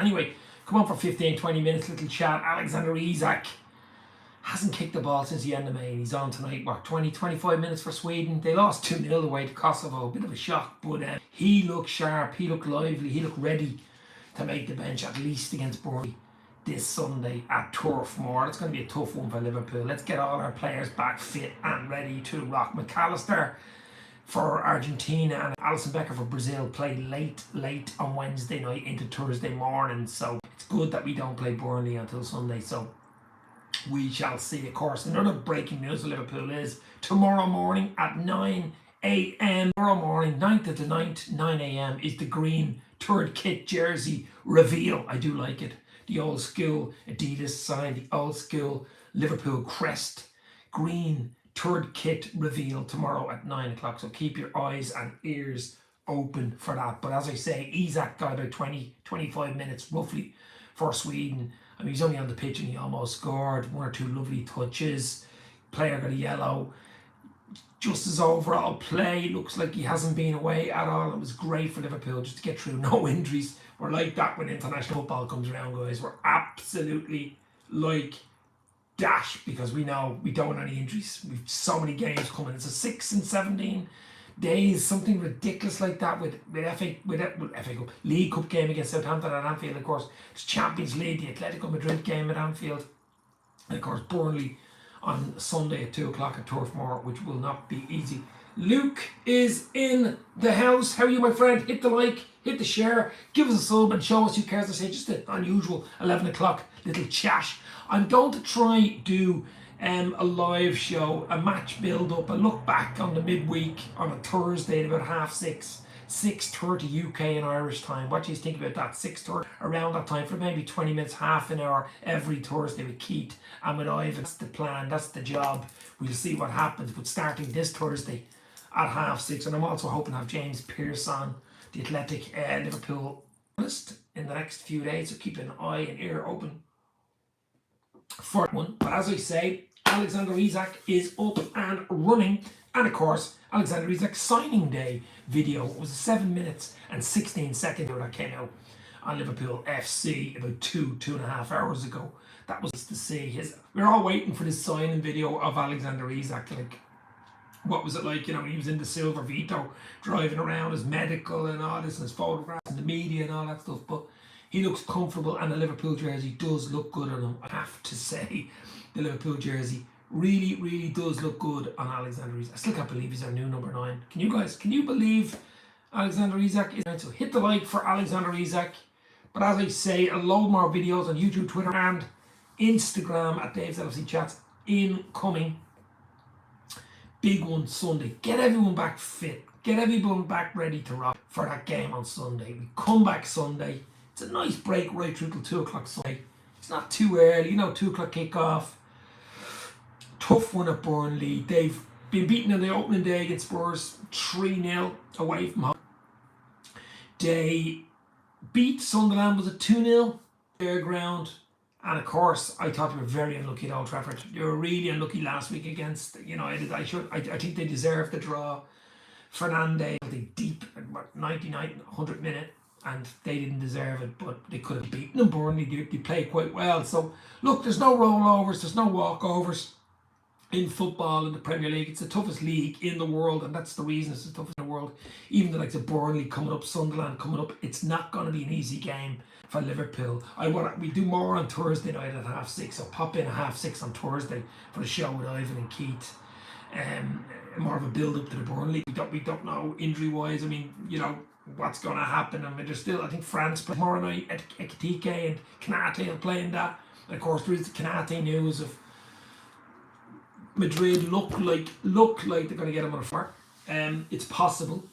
Anyway, come on for 15, 20 minutes, little chat. Alexander Isak hasn't kicked the ball since the end of May, and he's on tonight. What, 20, 25 minutes for Sweden? They lost 2-0 away to Kosovo. A bit of a shock, but he looked sharp, he looked lively, he looked ready to make the bench, at least against Burnley this Sunday at Turf Moor. It's going to be a tough one for Liverpool. Let's get all our players back fit and ready to rock. McAllister for Argentina and Alisson Becker for Brazil played late on Wednesday night into Thursday morning, so it's good that we don't play Burnley until Sunday, so we shall see. Of course, another breaking news for Liverpool is tomorrow morning at 9 a.m. Tomorrow morning, 9th of the 9th, 9 a.m. is the green third kit jersey reveal. I do like it. The old school Adidas sign, the old school Liverpool crest, green third kit reveal tomorrow at 9 o'clock. So keep your eyes and ears open for that. But as I say, Isak got about 20-25 minutes roughly for Sweden. I mean, he's only on the pitch and he almost scored. One or two lovely touches. Player got a yellow. Just his overall play looks like he hasn't been away at all. It was great for Liverpool just to get through. No injuries. We're like that when international football comes around, guys. We're absolutely like dash because we know we don't want any injuries. We've so many games coming. It's a 6 and 17 days, something ridiculous like that with FA Cup, League Cup game against Southampton at Anfield. Of course, it's Champions League, the Atletico Madrid game at Anfield, and of course Burnley on Sunday at 2 o'clock at Turf Moor, which will not be easy. Luke is in the house. How are you, my friend? Hit the like, hit the share, give us a sub and show us who cares. I say just an unusual 11 o'clock little chat. I'm going to try do a live show, a match build up, a look back on the midweek on a Thursday at about 6:30, 6:30 UK and Irish time. What do you think about that? 6:30, around that time, for maybe 20 minutes, half an hour every Thursday with Keith and with Ivan. That's the plan, that's the job. We'll see what happens, but starting this Thursday at 6:30. And I'm also hoping to have James Pearce on, the Athletic Liverpool analyst, in the next few days, so keep an eye and ear open for one. But as I say, Alexander Isak is up and running, and of course Alexander Isak's signing day video was 7 minutes and 16 seconds that came out on Liverpool FC about 2.5 hours ago. That was to see we're all waiting for this signing video of Alexander Isak. Like, what was it like, you know, when he was in the Silver Vito driving around, his medical and all this, and his photographs and the media and all that stuff. But he looks comfortable, and the Liverpool jersey does look good on him. I have to say, the Liverpool jersey really does look good on Alexander Isak. I still can't believe he's our new number 9. Can you believe Alexander Isak is 9? So hit the like for Alexander Isak. But as I say, a load more videos on YouTube, Twitter and Instagram at Dave's LFC Chats incoming. Big one Sunday. Get everyone back fit. Get everyone back ready to rock for that game on Sunday. We come back Sunday. It's a nice break right through till 2 o'clock Sunday. It's not too early, 2 o'clock kickoff. Tough one at Burnley. They've been beaten in the opening day against Spurs 3-0 away from home. They beat Sunderland, was it 2-0? Their ground. And of course, I thought they were very unlucky at Old Trafford. They were really unlucky last week against United. I think they deserved the draw. Fernandes, they deep at 99, 100 minute, and they didn't deserve it, but they could have beaten them. Burnley, they played quite well. So look, there's no rollovers, there's no walkovers in football in the Premier League. It's the toughest league in the world, and that's the reason it's the toughest in the world. Even the likes of Burnley coming up, Sunderland coming up, it's not going to be an easy game for Liverpool. We do more on Thursday night at 6:30, so pop in at 6:30 on Thursday for the show with Ivan and Keith. More of a build up to the Burnley. We don't know injury wise. I mean, what's going to happen. I mean, there's still, I think France plays tomorrow night at Ekitike, and Kanate will play in that. And of course, there is the Kanate news of Madrid look like they're going to get him on a far. It's possible.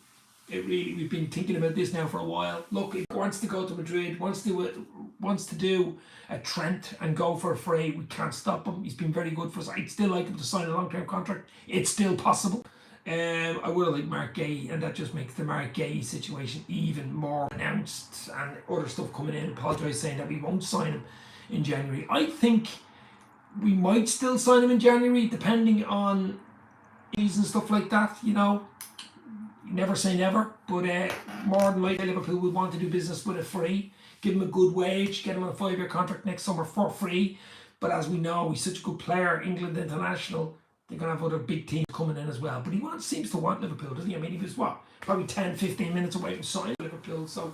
We've been thinking about this now for a while. Look, if he wants to go to Madrid, wants to do a Trent and go for a free, we can't stop him. He's been very good for us. I'd still like him to sign a long-term contract. It's still possible. I would have liked Mark Gay, and that just makes the Mark Gay situation even more pronounced, and other stuff coming in. Paul Joyce saying that we won't sign him in January. I think we might still sign him in January, depending on fees and stuff like that. Never say never, but more than likely Liverpool would want to do business with a free. give him a good wage, get him on a 5-year contract next summer for free. But as we know, he's such a good player, England international, they're going to have other big teams coming in as well. But he seems to want Liverpool, doesn't he? I mean, he was, probably 10, 15 minutes away from signing Liverpool. So,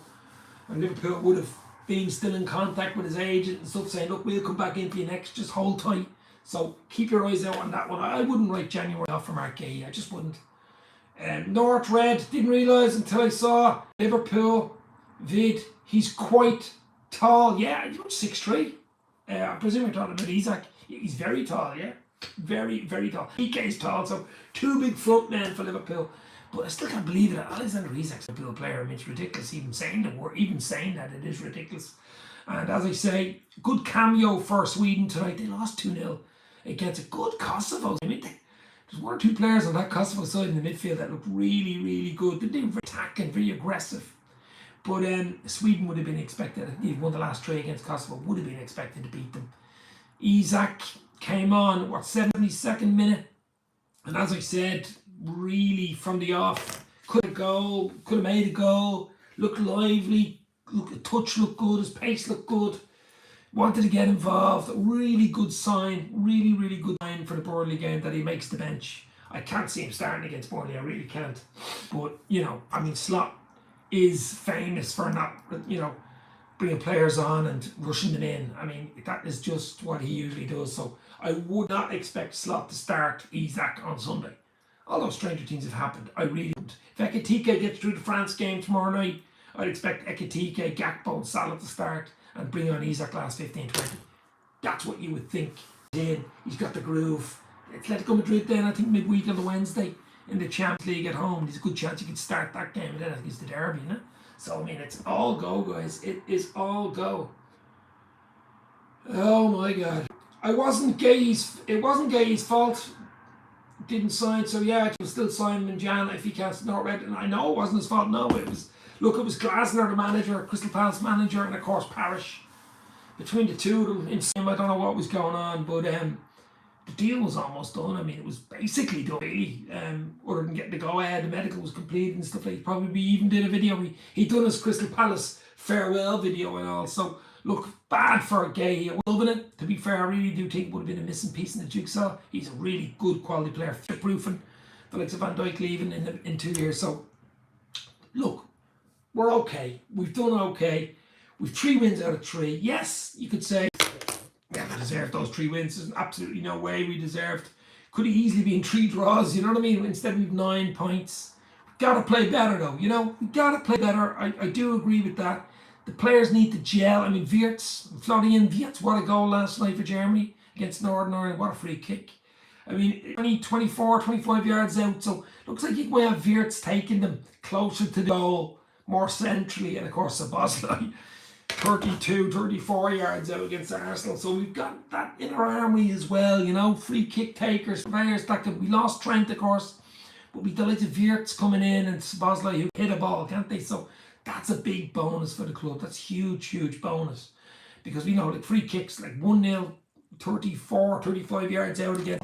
and Liverpool would have been still in contact with his agent and stuff, saying, look, we'll come back in for you next, just hold tight. So keep your eyes out on that one. I wouldn't write January off for Mark Gay. I just wouldn't. North Red, didn't realise until I saw Liverpool vid. He's quite tall. Yeah, he's about 6'3". I presume you're talking about Isak. He's very tall, yeah. Very, very tall. PK is tall, so 2 big front men for Liverpool. But I still can't believe it. Alexander Isak's a Liverpool player. I mean, it's ridiculous even saying that. It is ridiculous. And as I say, good cameo for Sweden tonight. They lost 2-0 against a good Kosovo. I mean, there's 1 or 2 players on that Kosovo side in the midfield that look really, really good. They're very attacking, very aggressive. But Sweden would have been expected. They've won the last 3 against Kosovo. Would have been expected to beat them. Isak came on, 72nd minute. And as I said, really from the off, could have made a goal, looked lively, touch looked good, his pace looked good, wanted to get involved. Really good sign, really, really good sign for the Burnley game that he makes the bench. I can't see him starting against Burnley, I really can't. But, I mean, Slot is famous for not, bringing players on and rushing them in. I mean, that is just what he usually does. So I would not expect Slot to start Isak on Sunday. Although stranger things have happened, I really don't. If Ekitike gets through the France game tomorrow night, I'd expect Ekitike, Gakpo and Salah to start and bring on Isak last 15-20. That's what you would think. He's got the groove. Atletico Madrid then, I think midweek on the Wednesday in the Champions League at home. There's a good chance you could start that game, and then I think it's the derby, isn't it? So I mean, it's all go, guys. It is all go. Oh my God! It wasn't Gay's fault. Didn't sign, so yeah, it was still Simon Jan if he can't not read. And I know it wasn't his fault. No, it was Glasner, the manager, Crystal Palace manager, and of course Parish. Between the two of them, I don't know what was going on, but the deal was almost done. I mean, it was basically done, really. Other than getting the go ahead, the medical was completed and stuff like that. Probably even did a video. He'd done his Crystal Palace farewell video and all. So, look, bad for Gay. Loving it. To be fair, I really do think it would have been a missing piece in the jigsaw. He's a really good quality player. Fit-proofing the likes of Van Dijk leaving in 2 years. So, look, we're okay. We've done okay. We've 3 wins out of 3. Yes, you could say we haven't deserved those 3 wins. There's absolutely no way we deserved. Could have easily been 3 draws, you know what I mean? Instead we've 9 points. We've got to play better though, We've got to play better. I do agree with that. The players need to gel. I mean, Florian Wirtz, what a goal last night for Germany against Northern Ireland. What a free kick. I mean, only 24, 25 yards out. So looks like you might have Wirtz taking them closer to the goal, more centrally. And of course, Szoboszlai 32, 34 yards out against Arsenal. So we've got that in our army as well, free kick takers, players that we lost Trent, of course, but we delighted Wirtz coming in and Szoboszlai who hit a ball, can't they? So that's a big bonus for the club. That's huge, huge bonus. Because we know like free kicks, like 1-0, 34, 35 yards out again,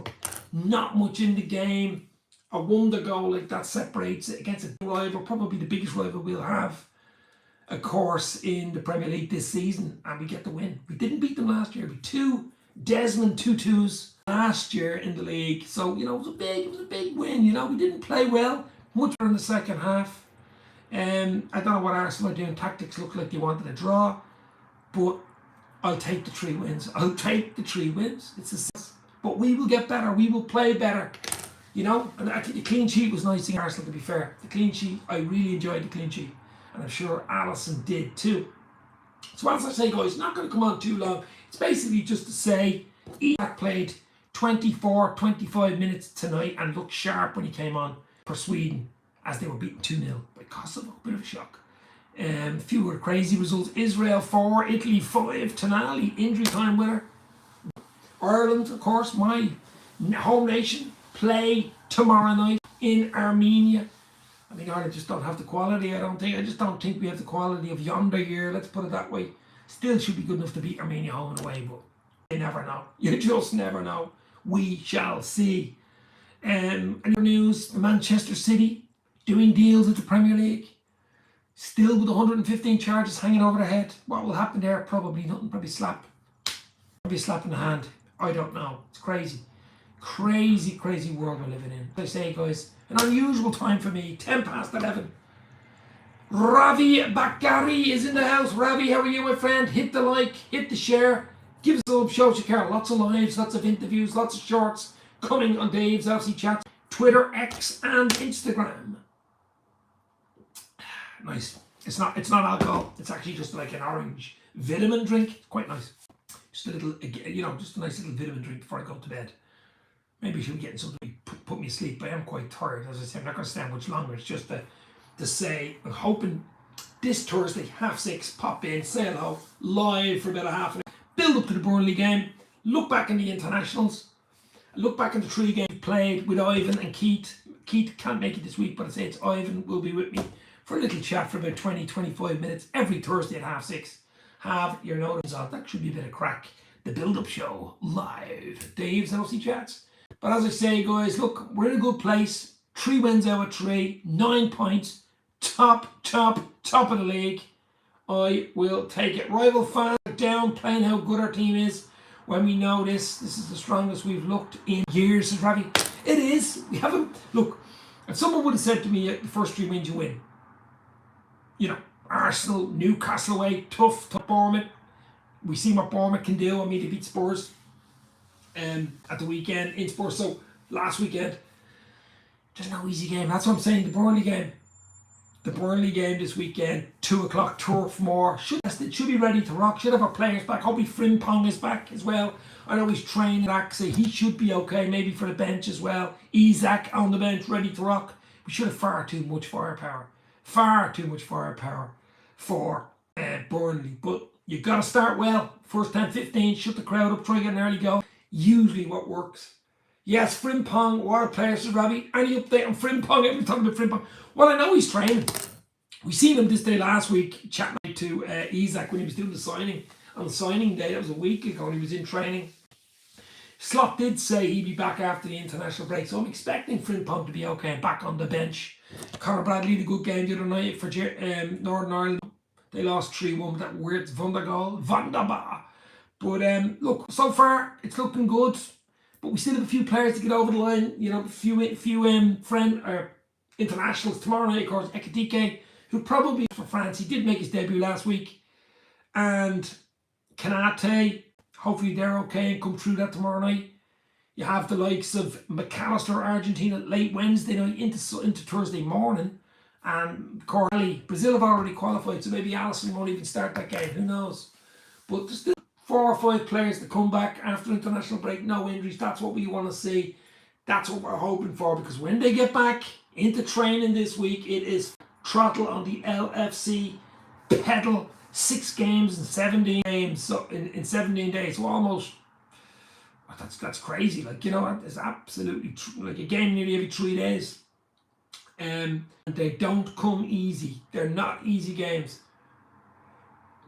not much in the game. A wonder goal like that separates it against a rival, probably the biggest rival we'll have, of course, in the Premier League this season, and we get the win. We didn't beat them last year. We 2 Desmond 2-2s last year in the league. So, it was a big win. We didn't play well, much better in the second half. I don't know what Arsenal are doing. Tactics look like they wanted a draw, but I'll take the 3 wins. I'll take the 3 wins. But we will get better. We will play better. And I think the clean sheet was nice in Arsenal, to be fair. The clean sheet, I really enjoyed the clean sheet. And I'm sure Alisson did too. So as I say, guys, not going to come on too long. It's basically just to say Isak played 24, 25 minutes tonight and looked sharp when he came on for Sweden as they were beaten 2-0 by Kosovo. Bit of a shock. A few other crazy results. Israel 4, Italy 5. Tonali, injury time winner. Ireland, of course, my home nation, play tomorrow night in Armenia. I mean, Ireland just don't have the quality, I just don't think we have the quality of yonder year, let's put it that way. Still should be good enough to beat Armenia home and away, but you never know. You just never know. We shall see. Any news? Manchester City doing deals with the Premier League. Still with 115 charges hanging over their head. What will happen there? Probably nothing. Probably a slap in the hand. I don't know. It's crazy. Crazy, crazy world we're living in. As I say, guys, an unusual time for me. 10 past 11. Ravi Bakari is in the house. Ravi, how are you, my friend? Hit the like, hit the share. Give us a little show you care. Lots of lives, lots of interviews, lots of shorts coming on Dave's LC Chat, Twitter, X, and Instagram. Nice. It's not alcohol. It's actually just like an orange vitamin drink. It's quite nice. Just a little, just a nice little vitamin drink before I go to bed. Maybe I should be getting something to put me to sleep. But I am quite tired. As I said, I'm not going to stay much longer. It's just to say, I'm hoping this Thursday, 6:30, pop in, say hello, live for about a half an hour. Build up to the Burnley game. Look back in the internationals. Look back in the 3 games played with Ivan and Keith. Keith can't make it this week, but I say it's Ivan will be with me for a little chat for about 20-25 minutes every Thursday at 6:30. Have your notice on. That should be a bit of crack. The build-up show live. Dave's LC Chats. But as I say, guys, look, we're in a good place. 3 wins out of 3, 9 points, top of the league. I will take it. Rival fans are downplaying how good our team is when we know this is the strongest we've looked in years, says Ravi. It is. We haven't. Look, if someone would have said to me, the first 3 wins you win, Arsenal, Newcastle away, tough Bournemouth. We see what Bournemouth can do. I mean, they beat Spurs at the weekend in Spurs. So last weekend, there's no easy game. That's what I'm saying. The Burnley game this weekend, 2 o'clock, Turf Moor. It should be ready to rock. Should have our players back. Hopefully Frimpong is back as well. I know he's training back, so he should be okay. Maybe for the bench as well. Isak on the bench, ready to rock. We should have far too much firepower. Far too much firepower for Burnley. But you got to start well. First 10-15, shut the crowd up, try to get an early goal. Usually what works. Yes, Frimpong, what a player, says Ravi. Any update on Frimpong? Every time about Frimpong. Well, I know he's training. We seen him this day last week chatting to Isak when he was doing the signing. On the signing day, that was a week ago, and he was in training. Slot did say he'd be back after the international break, so I'm expecting Frimpong to be okay and back on the bench. Conor Bradley had a good game the other night for Northern Ireland. They lost 3-1 with that weird Vanderbar. But look, so far it's looking good. But we still have a few players to get over the line. A few internationals tomorrow night. Of course, Ekitike, who probably for France. He did make his debut last week, and Kanate. Hopefully they're okay and come through that tomorrow night. You have the likes of McAllister, Argentina, late Wednesday night into Thursday morning. And Corley, Brazil have already qualified, so maybe Alisson won't even start that game. Who knows? But there's still 4 or 5 players to come back after international break. No injuries. That's what we want to see. That's what we're hoping for. Because when they get back into training this week, it is throttle on the LFC pedal. 6 games in 17 games, so in 17 days, so almost that's crazy. It's absolutely like a game nearly every 3 days. And they don't come easy. They're not easy games.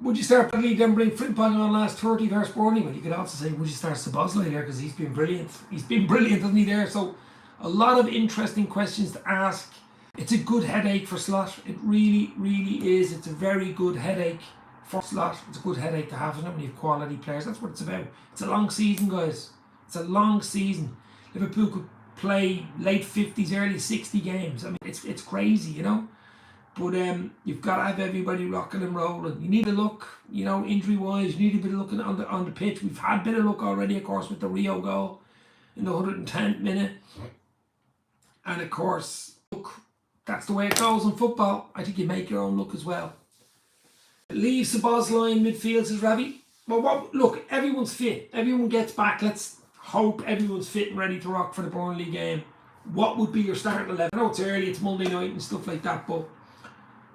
Would you start Bradley then bring Frimpong on last 30 versus Burnley? Well, you could also say, would you start Szoboszlai there, because he's been brilliant. He's been brilliant, hasn't he, there? So a lot of interesting questions to ask. It's a good headache for Slot. It really, really is. It's a very good headache for Slot. It's a good headache to have, isn't it, when you have quality players? That's what it's about. It's a long season, guys. It's a long season. Liverpool could play late 50s, early 60 games. I mean, it's crazy, But you've got to have everybody rocking and rolling. You need a look, injury-wise. You need a bit of looking on the pitch. We've had a bit of luck already, of course, with the Rio goal in the 110th minute. And of course, look, that's the way it goes in football. I think you make your own look as well. Leave Szoboszlai in midfield, says Ravi. Well, look, everyone's fit. Everyone gets back. Let's hope everyone's fit and ready to rock for the Burnley game. What would be your starting 11? I know it's early, it's Monday night and stuff like that, but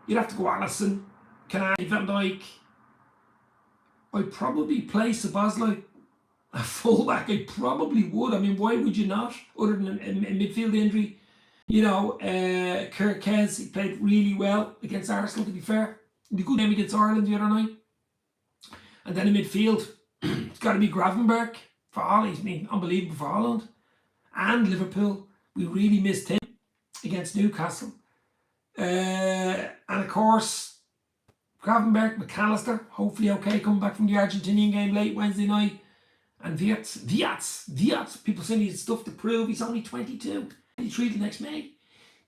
you'd have to go Alisson, Kanate, Van Dijk. I'd probably play Szoboszlai a fullback. I probably would. I mean, why would you not? Other than a midfield injury. Kirkez, he played really well against Arsenal, to be fair. The good game against Ireland the other night. And then in midfield, it's got to be Gravenberch for Holland. He's been unbelievable for Holland. And Liverpool, we really missed him against Newcastle. And of course, Gravenberg, McAllister, hopefully okay, coming back from the Argentinian game late Wednesday night. And Viats, people saying he's stuff to prove. He's only 22. 23 the next May.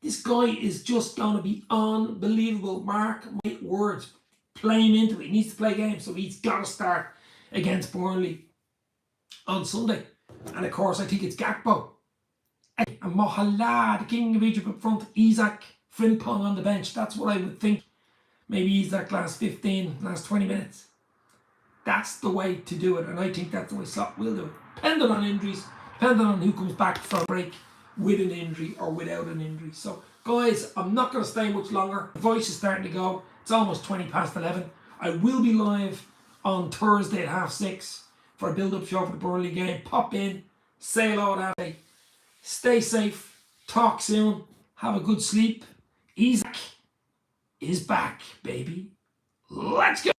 This guy is just going to be unbelievable. Mark my words. Play him into it. He needs to play games, so he's got to start against Burnley on Sunday. And of course, I think it's Gakpo. And Mohala, the King of Egypt up front. Isak, Frimpong on the bench. That's what I would think. Maybe Isak last 15, last 20 minutes. That's the way to do it. And I think that's the way Slot will do it. Depending on injuries, depending on who comes back from break with an injury or without an injury. So, guys, I'm not going to stay much longer. The voice is starting to go. It's almost 20 past 11. I will be live on Thursday at 6:30 for a build-up show for the Burnley game. Pop in, say hello that day. Stay safe. Talk soon. Have a good sleep. Isak is back, baby. Let's go.